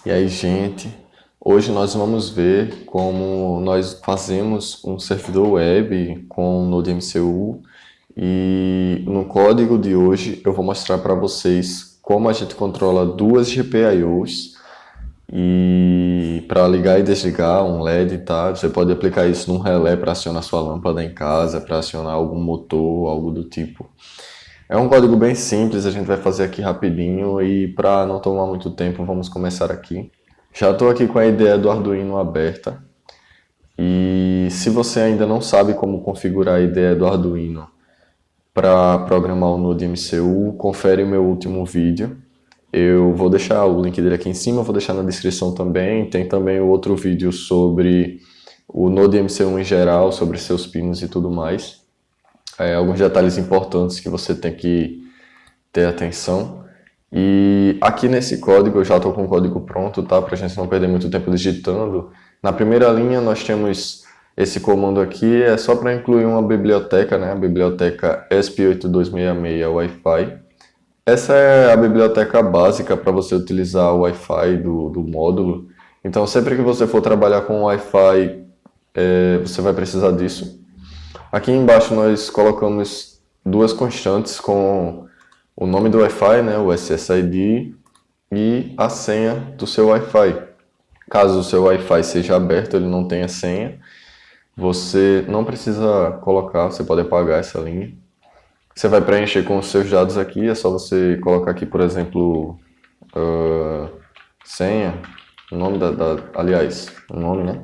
E aí, gente, hoje nós vamos ver como nós fazemos um servidor web com o NodeMCU e no código de hoje eu vou mostrar para vocês como a gente controla duas GPIOs e para ligar e desligar um LED, tá? Você pode aplicar isso num relé para acionar sua lâmpada em casa, para acionar algum motor, algo do tipo. É um código bem simples, a gente vai fazer aqui rapidinho e para não tomar muito tempo, vamos começar aqui. Já estou aqui com a ideia do Arduino aberta e se você ainda não sabe como configurar a ideia do Arduino para programar o NodeMCU, confere o meu último vídeo. Eu vou deixar o link dele aqui em cima, vou deixar na descrição também. Tem também o outro vídeo sobre o NodeMCU em geral, sobre seus pinos e tudo mais. Alguns detalhes importantes que você tem que ter atenção. E aqui nesse código, eu já estou com o código pronto, tá? Para a gente não perder muito tempo digitando. Na primeira linha nós temos esse comando aqui, é só para incluir uma biblioteca, né? A biblioteca ESP8266 Wi-Fi. Essa é a biblioteca básica para você utilizar o Wi-Fi do módulo. Então sempre que você for trabalhar com Wi-Fi, você vai precisar disso. Aqui embaixo nós colocamos duas constantes com o nome do Wi-Fi, né, o SSID, e a senha do seu Wi-Fi. Caso o seu Wi-Fi seja aberto, ele não tenha senha, você não precisa colocar, você pode apagar essa linha. Você vai preencher com os seus dados aqui, é só você colocar aqui, por exemplo, senha, o nome aliás, o nome, né?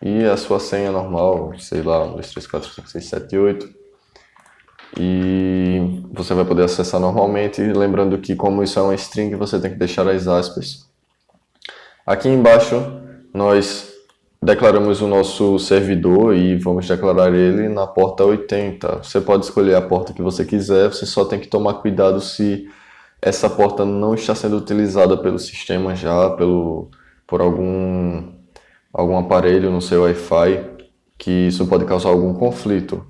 E a sua senha normal, sei lá, 1, 2, 3, 4, 5, 6, 7, 8. E você vai poder acessar normalmente, lembrando que como isso é uma string, você tem que deixar as aspas. Aqui embaixo nós declaramos o nosso servidor e vamos declarar ele na porta 80. Você pode escolher a porta que você quiser, você só tem que tomar cuidado se essa porta não está sendo utilizada pelo sistema já, por algum aparelho no seu Wi-Fi, que isso pode causar algum conflito.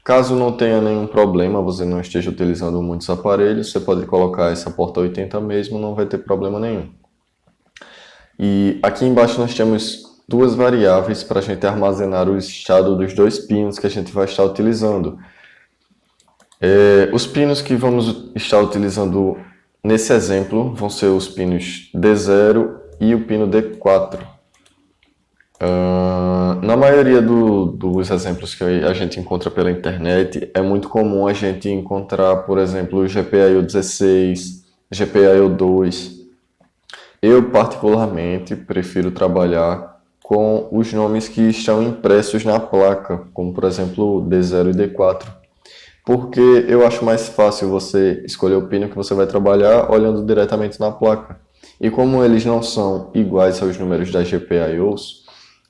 Caso não tenha nenhum problema, você não esteja utilizando muitos aparelhos, você pode colocar essa porta 80 mesmo, não vai ter problema nenhum. E aqui embaixo nós temos duas variáveis para a gente armazenar o estado dos dois pinos que a gente vai estar utilizando. Os pinos que vamos estar utilizando nesse exemplo vão ser os pinos D0 e o pino D4. Na maioria dos exemplos que a gente encontra pela internet, é muito comum a gente encontrar, por exemplo, o GPIO 16, GPIO 2. Eu, particularmente, prefiro trabalhar com os nomes que estão impressos na placa, como, por exemplo, D0 e D4. Porque eu acho mais fácil você escolher o pino que você vai trabalhar olhando diretamente na placa. E como eles não são iguais aos números das GPIOs,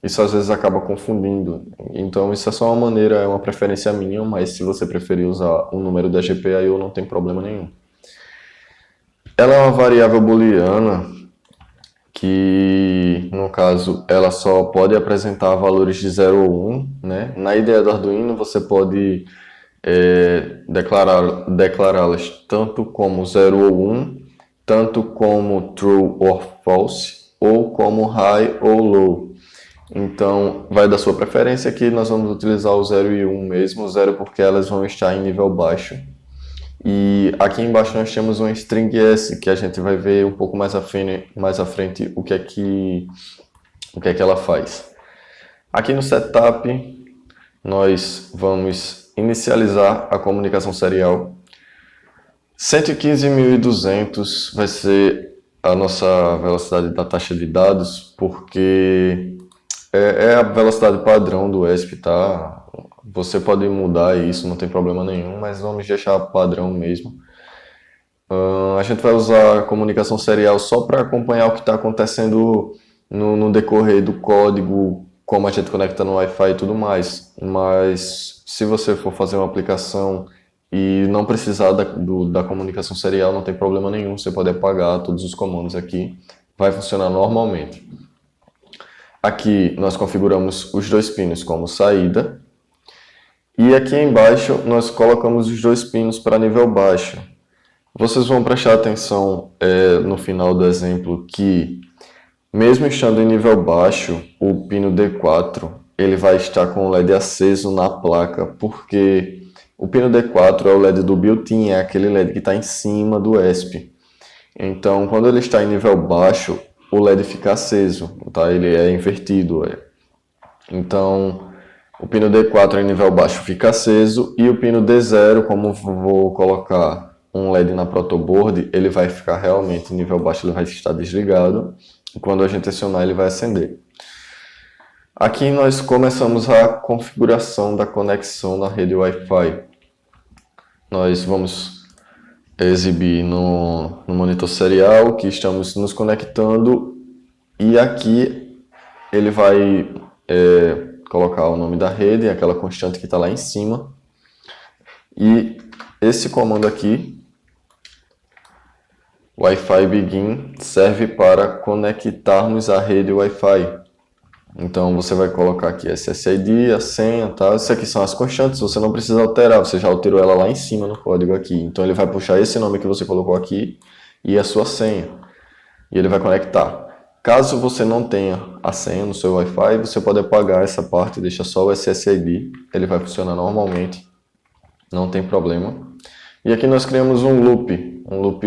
isso às vezes acaba confundindo. Então isso é só uma maneira, é uma preferência minha, mas se você preferir usar o número da GPIO não tem problema nenhum. Ela é uma variável booleana que, no caso, ela só pode apresentar valores de 0 ou 1, né? Na ideia do Arduino você pode declará-las tanto como 0 ou 1, tanto como true or false, ou como high ou low. Então, vai da sua preferência aqui, nós vamos utilizar o 0 e 1 mesmo, o 0 porque elas vão estar em nível baixo. E aqui embaixo nós temos uma string S, que a gente vai ver um pouco mais à frente o que é que ela faz. Aqui no setup, nós vamos inicializar a comunicação serial. 115.200 vai ser a nossa velocidade da taxa de dados, porque é a velocidade padrão do ESP, tá? Você pode mudar isso, não tem problema nenhum, mas vamos deixar padrão mesmo. A gente vai usar a comunicação serial só para acompanhar o que está acontecendo no decorrer do código, como a gente conecta no Wi-Fi e tudo mais. Mas se você for fazer uma aplicação e não precisar da comunicação serial, não tem problema nenhum, você pode apagar todos os comandos aqui, vai funcionar normalmente. Aqui nós configuramos os dois pinos como saída. E aqui embaixo nós colocamos os dois pinos para nível baixo. Vocês vão prestar atenção no final do exemplo que Mesmo estando em nível baixo, o pino D4 ele vai estar com o LED aceso na placa, porque o pino D4 é o LED do built-in, é aquele LED que está em cima do ESP. Então, quando ele está em nível baixo, o LED fica aceso, tá? Ele é invertido. Então, o pino D4 em nível baixo fica aceso e o pino D0, como vou colocar um LED na protoboard, ele vai ficar realmente em nível baixo, ele vai estar desligado. E quando a gente acionar, ele vai acender. Aqui nós começamos a configuração da conexão na rede Wi-Fi. Nós vamos exibir no monitor serial que estamos nos conectando e aqui ele vai colocar o nome da rede, aquela constante que está lá em cima. E esse comando aqui, Wi-Fi Begin, serve para conectarmos a rede Wi-Fi. Então você vai colocar aqui SSID, a senha, tá? Isso aqui são as constantes, você não precisa alterar, você já alterou ela lá em cima no código aqui. Então ele vai puxar esse nome que você colocou aqui e a sua senha. E ele vai conectar. Caso você não tenha a senha no seu Wi-Fi, você pode apagar essa parte e deixar só o SSID. Ele vai funcionar normalmente, não tem problema. E aqui nós criamos um loop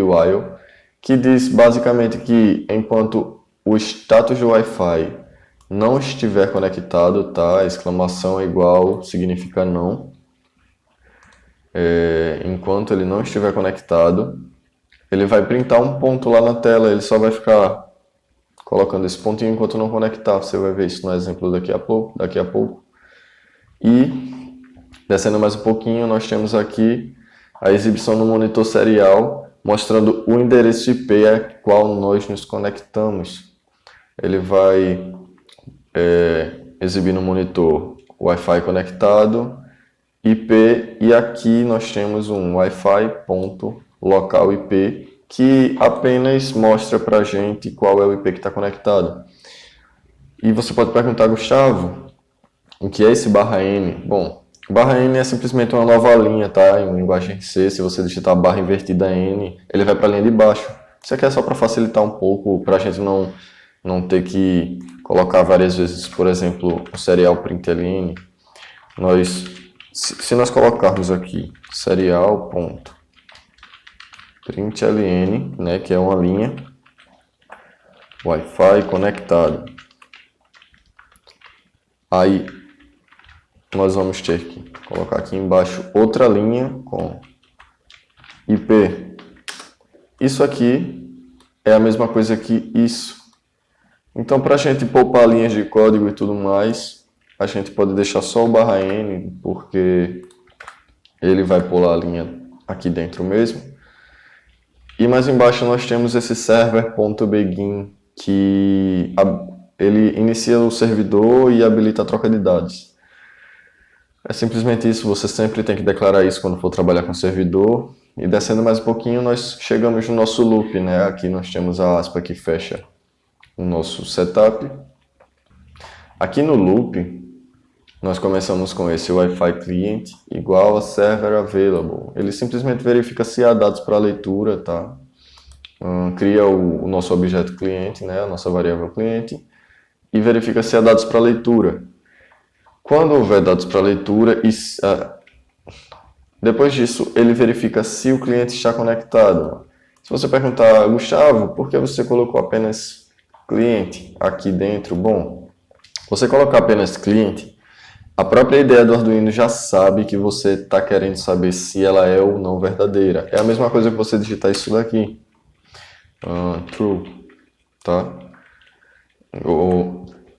while, que diz basicamente que enquanto o status do Wi-Fi não estiver conectado, tá? Exclamação é igual, significa não. Enquanto ele não estiver conectado, ele vai printar um ponto lá na tela, ele só vai ficar colocando esse pontinho enquanto não conectar. Você vai ver isso no exemplo daqui a pouco. E, descendo mais um pouquinho, nós temos aqui a exibição no monitor serial, mostrando o endereço IP a qual nós nos conectamos. Ele vai exibir no monitor Wi-Fi conectado, IP, e aqui nós temos um Wi-Fi.local IP, que apenas mostra para a gente qual é o IP que está conectado. E você pode perguntar, Gustavo, o que é esse /N? Bom, /N é simplesmente uma nova linha, tá? Em linguagem C, se você digitar barra invertida N, ele vai para a linha de baixo. Isso aqui é só para facilitar um pouco, para a gente não ter que colocar várias vezes, por exemplo, o serial println. Se nós colocarmos aqui serial.println, né, que é uma linha, Wi-Fi conectado, aí nós vamos ter que colocar aqui embaixo outra linha com IP. Isso aqui é a mesma coisa que isso. Então, para a gente poupar linhas de código e tudo mais, a gente pode deixar só o /N, porque ele vai pular a linha aqui dentro mesmo. E mais embaixo nós temos esse server.begin, que ele inicia o servidor e habilita a troca de dados. É simplesmente isso, você sempre tem que declarar isso quando for trabalhar com servidor. E descendo mais um pouquinho, nós chegamos no nosso loop, né? Aqui nós temos a aspa que fecha o nosso setup. Aqui no loop, nós começamos com esse Wi-Fi client igual a server available. Ele simplesmente verifica se há dados para leitura, tá? Cria o nosso objeto cliente, né? A nossa variável cliente, e verifica se há dados para leitura. Quando houver dados para leitura, depois disso, ele verifica se o cliente está conectado. Se você perguntar, Gustavo, por que você colocou apenas cliente aqui dentro? Bom, você colocar apenas cliente, a própria ideia do Arduino já sabe que você está querendo saber se ela é ou não verdadeira. É a mesma coisa que você digitar isso daqui. True, tá?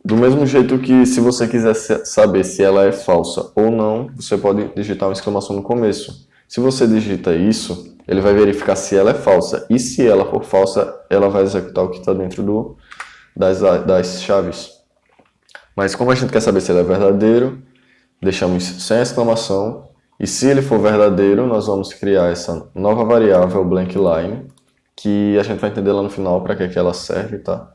Do mesmo jeito que se você quiser saber se ela é falsa ou não, você pode digitar uma exclamação no começo. Se você digita isso, ele vai verificar se ela é falsa. E se ela for falsa, ela vai executar o que está dentro das chaves. Mas como a gente quer saber se ele é verdadeiro, deixamos sem a exclamação. E se ele for verdadeiro, nós vamos criar essa nova variável blank line, que a gente vai entender lá no final para que ela serve, tá?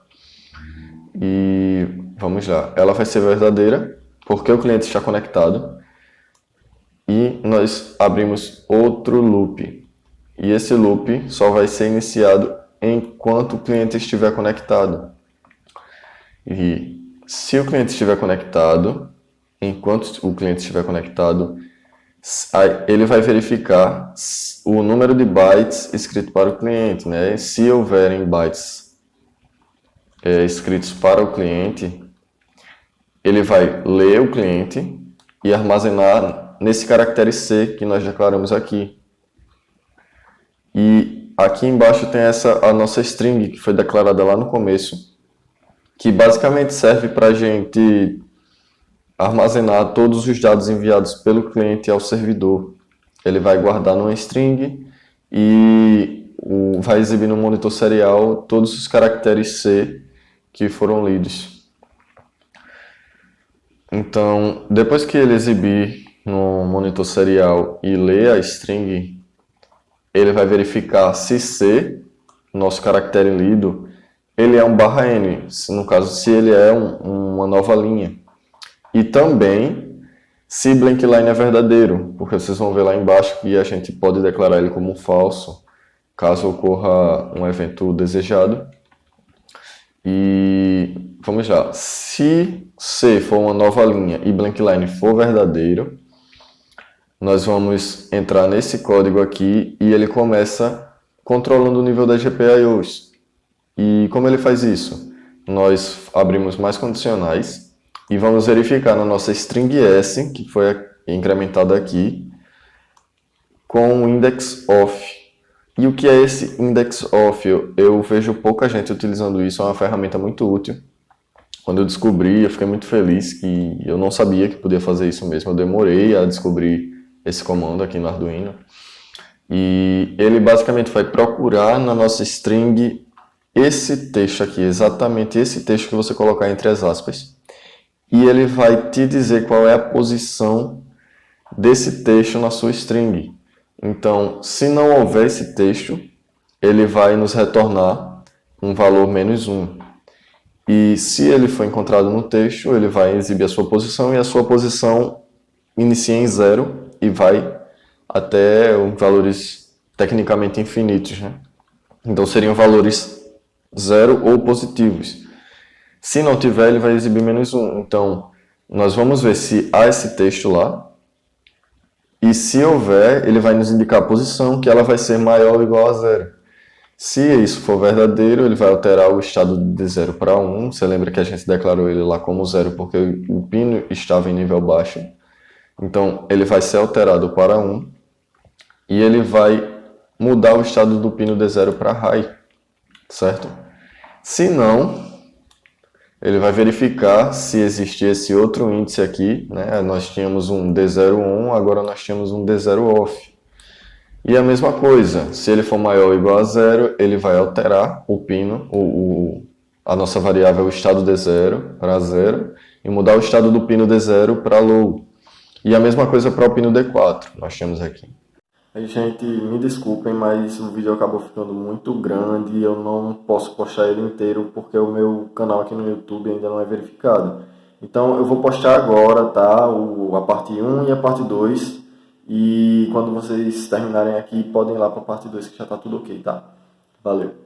E vamos lá. Ela vai ser verdadeira porque o cliente está conectado. E nós abrimos outro loop. E esse loop só vai ser iniciado enquanto o cliente estiver conectado. E se o cliente estiver conectado, enquanto o cliente estiver conectado, ele vai verificar o número de bytes escrito para o cliente, né? Se houverem bytes escritos para o cliente, ele vai ler o cliente e armazenar nesse caractere C que nós declaramos aqui. E aqui embaixo tem a nossa string, que foi declarada lá no começo, que basicamente serve para a gente armazenar todos os dados enviados pelo cliente ao servidor. Ele vai guardar numa string e vai exibir no monitor serial todos os caracteres C que foram lidos. Então, depois que ele exibir no monitor serial e ler a string, ele vai verificar se C, nosso caractere lido, ele é um /n, no caso, se ele é uma nova linha. E também se blank line é verdadeiro, porque vocês vão ver lá embaixo que a gente pode declarar ele como falso, caso ocorra um evento desejado. E vamos lá, se C for uma nova linha e blank line for verdadeiro, nós vamos entrar nesse código aqui e ele começa controlando o nível das GPIOs. E como ele faz isso? Nós abrimos mais condicionais e vamos verificar na nossa string S, que foi incrementada aqui, com o index of. E o que é esse index of? Eu vejo pouca gente utilizando isso, é uma ferramenta muito útil. Quando eu descobri, eu fiquei muito feliz, que eu não sabia que podia fazer isso mesmo. Eu demorei a descobrir esse comando aqui no Arduino. E ele basicamente vai procurar na nossa string esse texto aqui, exatamente esse texto que você colocar entre as aspas. E ele vai te dizer qual é a posição desse texto na sua string. Então, se não houver esse texto, ele vai nos retornar um valor -1. E se ele for encontrado no texto, ele vai exibir a sua posição, e a sua posição inicia em 0 e vai até valores tecnicamente infinitos, né? Então seriam valores 0 ou positivos. Se não tiver, ele vai exibir -1. Então, nós vamos ver se há esse texto lá. E se houver, ele vai nos indicar a posição, que ela vai ser maior ou igual a 0. Se isso for verdadeiro, ele vai alterar o estado de 0 para 1. Você lembra que a gente declarou ele lá como 0 porque o pino estava em nível baixo. Então, ele vai ser alterado para 1. E ele vai mudar o estado do pino de 0 para high. Certo? Se não, ele vai verificar se existe esse outro índice aqui, né? Nós tínhamos um D0 on, agora nós tínhamos um D0 off. E a mesma coisa, se ele for maior ou igual a 0, ele vai alterar o pino, a nossa variável estado D0 para 0, e mudar o estado do pino D0 para low. E a mesma coisa para o pino D4, nós temos aqui. Aí, gente, me desculpem, mas o vídeo acabou ficando muito grande e eu não posso postar ele inteiro porque o meu canal aqui no YouTube ainda não é verificado. Então eu vou postar agora, tá? A parte 1 e a parte 2. E quando vocês terminarem aqui, podem ir lá para a parte 2 que já tá tudo ok, tá? Valeu!